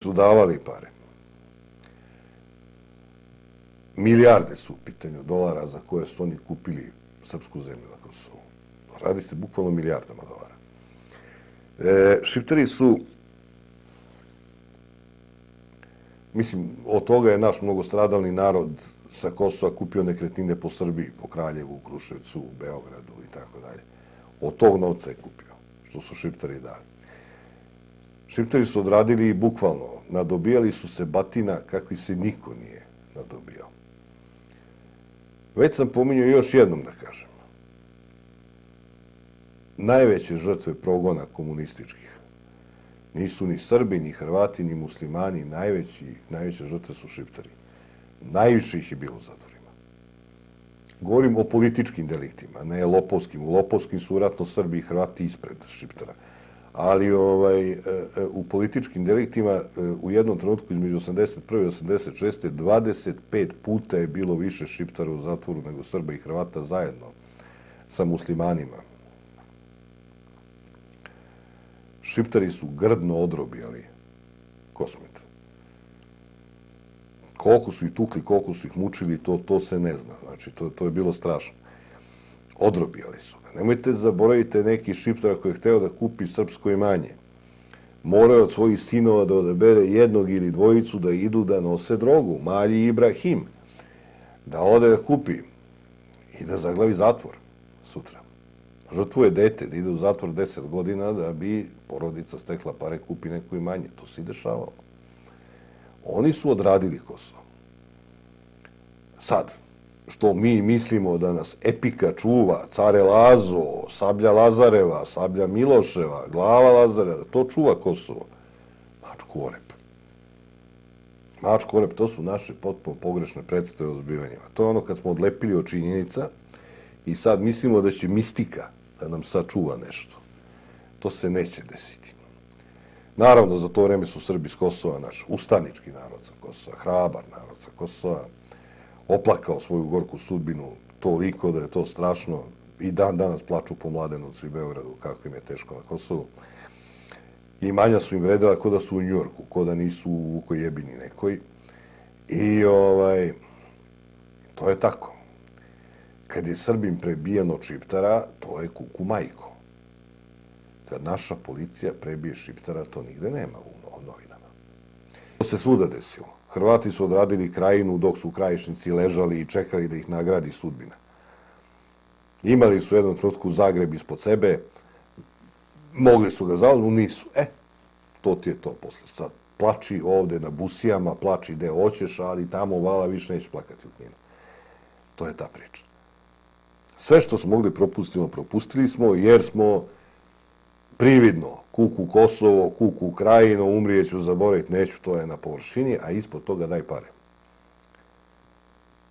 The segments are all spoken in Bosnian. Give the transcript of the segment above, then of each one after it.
su davali pare. Milijarde su u pitanju dolara za koje su oni kupili srpsku zemlju na Kosovu. Radi se bukvalno milijardama dolara. Šiptari su, mislim, od toga je naš mnogostradalni narod sa Kosova kupio nekretnine po Srbiji, po Kraljevu, Kruševcu, Beogradu i tako dalje. Od tog novca je kupio, što su Šiptari dali. Šiptari su odradili bukvalno, nadobijali su se batina kakvi se niko nije nadobijao. Već sam pominjao još jednom da kažem. Najveće žrtve progona komunističkih nisu ni Srbi, ni Hrvati, ni muslimani. Najveće žrtve su Šiptari. Najviše ih je bilo u zatvorima. Govorim o političkim deliktima, ne lopovskim. U lopovskim su vratno Srbi i Hrvati ispred Šiptara. Ali u političkim deliktima u jednom trenutku između 81. i 86. 25 puta je bilo više Šiptara u zatvoru nego Srba i Hrvata zajedno sa muslimanima. Šiptari su grdno odrobijali Kosmet. Koliko su ih tukli, koliko su ih mučili, to se ne zna. Znači, to je bilo strašno. Odrobijali su ga. Nemojte zaboraviti neki Šiptar koji je hteo da kupi srpsko imanje. Morao od svojih sinova da odabere jednog ili dvojicu da idu da nose drogu. Malji Ibrahim. Da ode da kupi i da zaglavi zatvor sutra. Žrtvuje dete, da ide u zatvor 10 godina da bi porodica stekla pare, kupi neko imanje. To se i dešavalo. Oni su odradili Kosovo. Sad, što mi mislimo da nas epika čuva, care Lazo, sablja Lazareva, sablja Miloševa, glava Lazareva, to čuva Kosovo. Mačku orep. Mačku orep, to su naše potpuno pogrešne predstave o zbivanjima. To je ono kad smo odlepili od činjenica i sad mislimo da će mistika da nam sačuva nešto. To se neće desiti. Naravno, za to vreme su Srbi s Kosova, naš ustanički narod sa Kosova, hrabar narod sa Kosova, oplakao svoju gorku sudbinu toliko da je to strašno. I dan danas plaču po Mladenovcu i Beogradu kako im je teško na Kosovu. Imanja su im vredila kao da su u Njujorku, kao da nisu u Vukojebini nekoj. I to je tako. Kad je Srbim prebijen od Šiptara, to je kuku majko. Kad naša policija prebije Šiptara, to nigde nema u novinama. To se svuda desilo. Hrvati su odradili Krajinu dok su Krajišnici ležali i čekali da ih nagradi sudbina. Imali su u jednom trenutku Zagreb ispod sebe, mogli su ga zauzmu, nisu. To ti je to posle. Sad plači ovde na Busijama, plači gde hoćeš, ali tamo vala više neće plakati u Kninu. To je ta priča. Sve što smo mogli propustili smo jer smo prividno kuku Kosovo, kuku Krajino, umrijeću, zaboraviti neću, to je na površini, a ispod toga daj pare.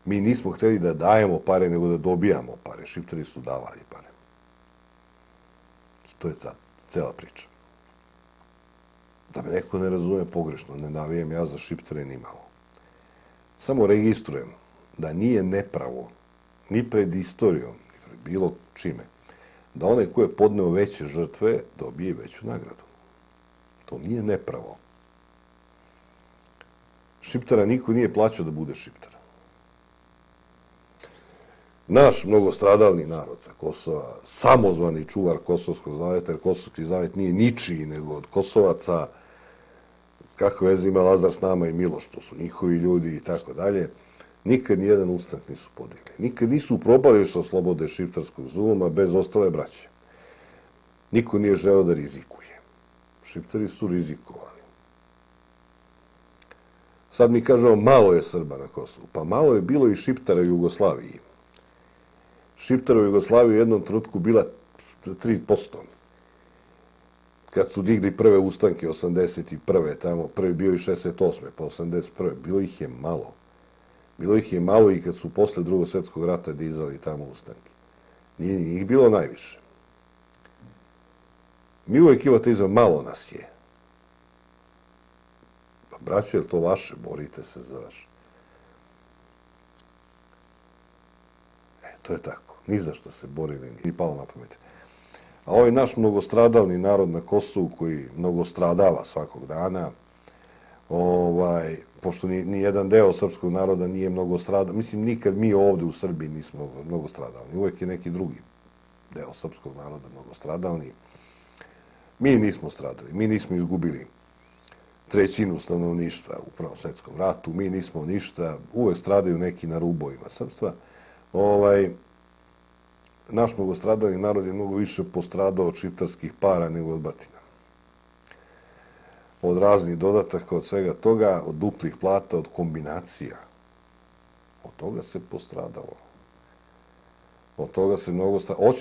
Mi nismo htjeli da dajemo pare, nego da dobijamo pare. Šiptari su davali pare. I to je cela priča. Da me neko ne razume pogrešno, ne navijem ja za Šiptare ni malo. Samo registrujem da nije nepravo, ni pred istorijom, ni pred bilo čime, da onaj ko je podneo veće žrtve dobije veću nagradu. To nije nepravo. Šiptara niko nije plaćao da bude Šiptara. Naš mnogostradalni narod sa Kosova, samozvani čuvar Kosovskog zaveta, jer Kosovski zavet nije ničiji nego od Kosovaca, kakve veze ima Lazar s nama i Miloš, to su njihovi ljudi i tako dalje, nikad nijedan ustanak nisu podigli. Nikad nisu probali da se oslobode šiptarskog zuluma bez ostale braće. Niko nije želeo da rizikuje. Šiptari su rizikovali. Sad mi kažemo, malo je Srba na Kosovu. Pa malo je bilo i Šiptara u Jugoslaviji. Šiptara u Jugoslaviji u jednom trenutku bila 3%. Kad su digli prve ustanke, 81. tamo, prvi bio i 68. pa 81. Bilo ih je malo. Bilo ih je malo i kad su posle Drugog svjetskog rata dizali tamo ustanke. Nije ih bilo najviše. Mi uvijek imate izvan, malo nas je. Pa braćo, je to vaše? Borite se za vaše. To je tako. Ni za što se borili, ni palo na pamet. A ovaj naš mnogostradalni narod na Kosovu, koji mnogostradava svakog dana, pošto ni jedan deo srpskog naroda nije mnogo stradao, mislim, nikad mi ovde u Srbiji nismo mnogo stradalni. Uvek je neki drugi deo srpskog naroda mnogo stradalni. Mi nismo stradali, mi nismo izgubili trećinu stanovništva u Prvom svetskom ratu, mi nismo ništa, uvek stradaju neki na rubovima srpstva. Naš mnogostradalni narod je mnogo više postradao od šiptarskih para nego od batina. Od raznih dodataka, od svega toga, od duplih plata, od kombinacija. Od toga se postradalo. Od toga se mnogo stradalo.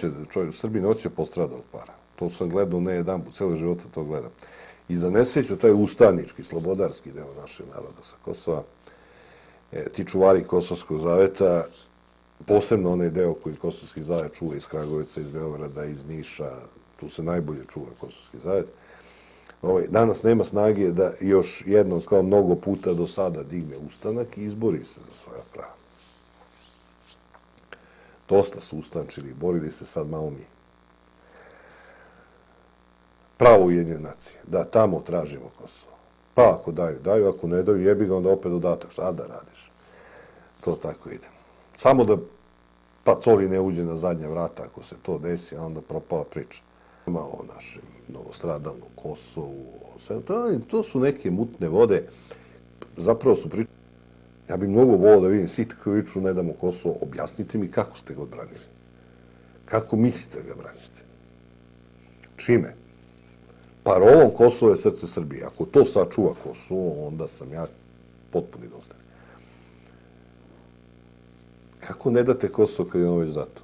Srbin hoće postrada od para. To sam gledao ne jedan put, cijelo života to gledam. I za nesreću, taj ustanički, slobodarski deo našeg naroda sa Kosova, ti čuvari Kosovskog zaveta, posebno onaj deo koji Kosovski zavet čuva iz Kragovica, iz Beograda, iz Niša, tu se najbolje čuva Kosovski zavet, danas nema snage da još jednom, kao mnogo puta do sada, digne ustanak i izbori se za svoja prava. Dosta su ustančili, borili se sad malo mi. Pravo Ujedinjene nacije, da tamo tražimo Kosovo. Pa ako daju, ako ne daju, jebi ga, onda opet dodatak. Šta da radiš? To tako ide. Samo da Pacoli ne uđe na zadnja vrata, ako se to desi, a onda propala priča. O našem novostradalnom Kosovu, to su neke mutne vode. Zapravo su priče. Ja bih mnogo volio da vidim svi koji viču ne damo Kosovo. Objasnite mi kako ste ga odbranili. Kako mislite da ga branite? Čime? Parolom Kosovo je srce Srbije. Ako to sačuva Kosovo, onda sam ja potpuni dostan. Kako ne date Kosovo kad je ono već dato?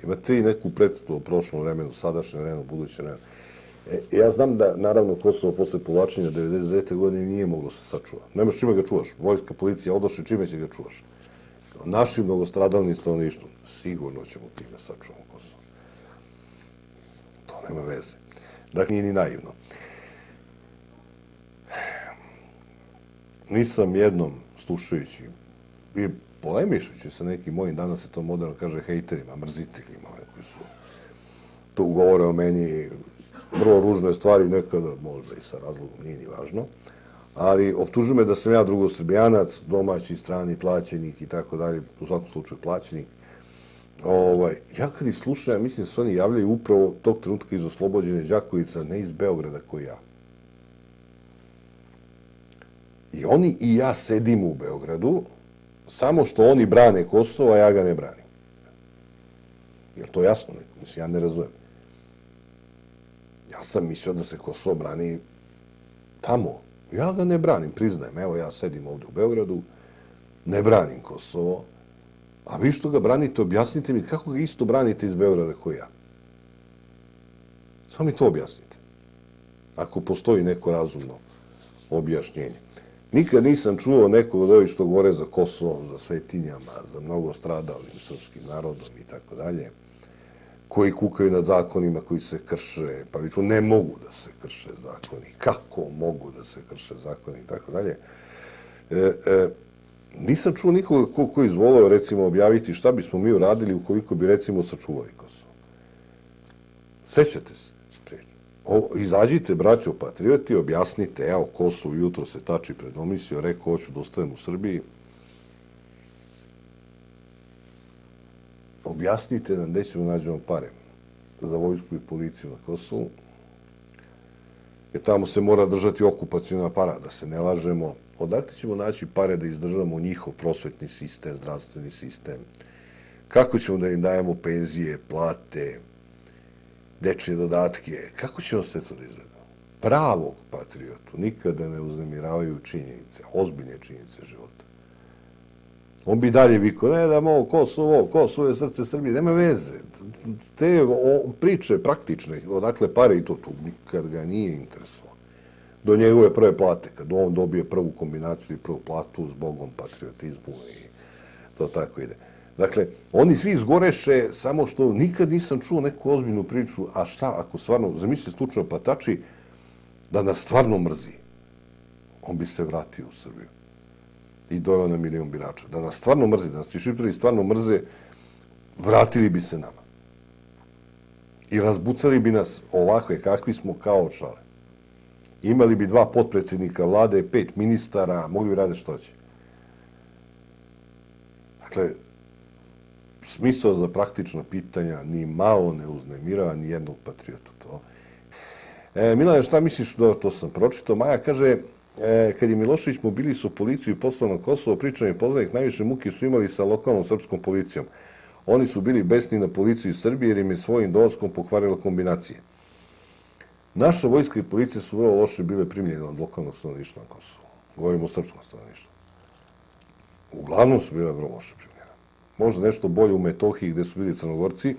Imate i neku predstavu o prošlom vremenu, sadašnjem vremenu, budućem vremenu. Ja znam da, naravno, Kosovo posle povlačenja 1999. godine nije moglo se sačuva. Nemaš čime ga čuvaš. Vojska, policija, odošli, čime će ga čuvaš? Našim mnogostradalnim stanovništvom sigurno ćemo time sačuvamo Kosovo. To nema veze. Dakle, nije ni naivno. Nisam jednom slušajući i polemišući sa nekim mojim, danas se to moderno kaže, hejterima, mrziteljima, koji su to govore o meni, vrlo ružne stvari, nekada možda i sa razlogom, nije ni važno, ali optužuju me da sam ja drugosrbijanac, domaći, strani, plaćenik i tako dalje, u svakom slučaju plaćenik. Ja kad ih slušam, ja mislim da se oni javljaju upravo tog trenutka iz oslobođene Đakovica, ne iz Beograda koji ja. I oni i ja sedimo u Beogradu, samo što oni brane Kosovo, a ja ga ne branim. Je li to jasno? Mislim, ja ne razumem. Ja sam mislio da se Kosovo brani tamo. Ja ga ne branim, priznajem. Evo, ja sedim ovdje u Beogradu, ne branim Kosovo, a vi što ga branite, objasnite mi kako ga isto branite iz Beograda kao ja. Samo mi to objasnite. Ako postoji neko razumno objašnjenje. Nikad nisam čuo nekog od ovih što govore za Kosovom, za svetinjama, za mnogo stradalim srpskim narodom i tako dalje, koji kukaju nad zakonima koji se krše, pa viču ne mogu da se krše zakoni, kako mogu da se krše zakoni i tako dalje. Nisam čuo nikoga ko izvolio, recimo, objaviti šta bismo mi uradili ukoliko bi, recimo, sačuvali Kosovo. Sećate se? Izađite, braćo patrioti, objasnite, evo, Kosovo jutro se tači pred omisijom, rekao, hoću da ostajem u Srbiji. Objasnite nam gde ćemo nađemo pare za vojsku i policiju na Kosovu. Jer tamo se mora držati okupacijona para, da se ne lažemo. Odakle ćemo naći pare da izdržamo njihov prosvetni sistem, zdravstveni sistem? Kako ćemo da im dajemo penzije, plate, dečje dodatke? Kako ćemo sve to da izgledamo? Pravog patriotu nikada ne uznemiravaju činjenice, ozbiljne činjenice života. On bi dalje vikao, ne damo Kosovo je srce Srbije, nema veze. Te priče praktične, odakle pare i to nikad ga nije interesovalo. Do njegove prve plate, kad on dobije prvu kombinaciju i prvu platu s Bogom, patriotizmu i to tako ide. Dakle, oni svi izgoreše, samo što nikad nisam čuo neku ozbiljnu priču, a šta ako stvarno, zamisli slučajno Patači, da nas stvarno mrzi, on bi se vratio u Srbiju i doveo na 1 milion birača. Da nas stvarno mrzi, da nas ti šiptari stvarno mrze, vratili bi se nama. I razbucali bi nas ovakve kakvi smo kao očale. Imali bi 2 potpredsjednika vlade, 5 ministara, mogli bi raditi što hoće. Dakle, smisao za praktična pitanja ni malo ne uznemirava ni jednog patriotu. Milane, šta misliš, to sam pročitao, Maja kaže, kad je Milošević mobilisao policiju i poslao na Kosovo, pričani poznanik najviše muke su imali sa lokalnom srpskom policijom. Oni su bili besni na policiju Srbije jer im je svojim dolaskom pokvarila kombinacije. Naša vojska i policija su vrlo loše bile primljene od lokalnog stanovništva na Kosovu. Govorimo o srpskom stanovništvu. Uglavnom su bile vrlo loše primljene. Možda nešto bolje u Metohiji gde su bili Crnogorci.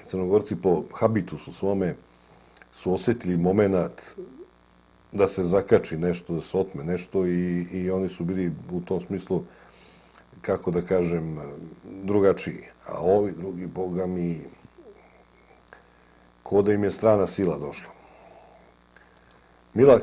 Crnogorci po habitusu svome su osjetili moment da se zakači nešto, da se otme nešto i oni su bili u tom smislu, kako da kažem, drugačiji. A ovi drugi, boga mi, ko da im je strana sila došla. Mila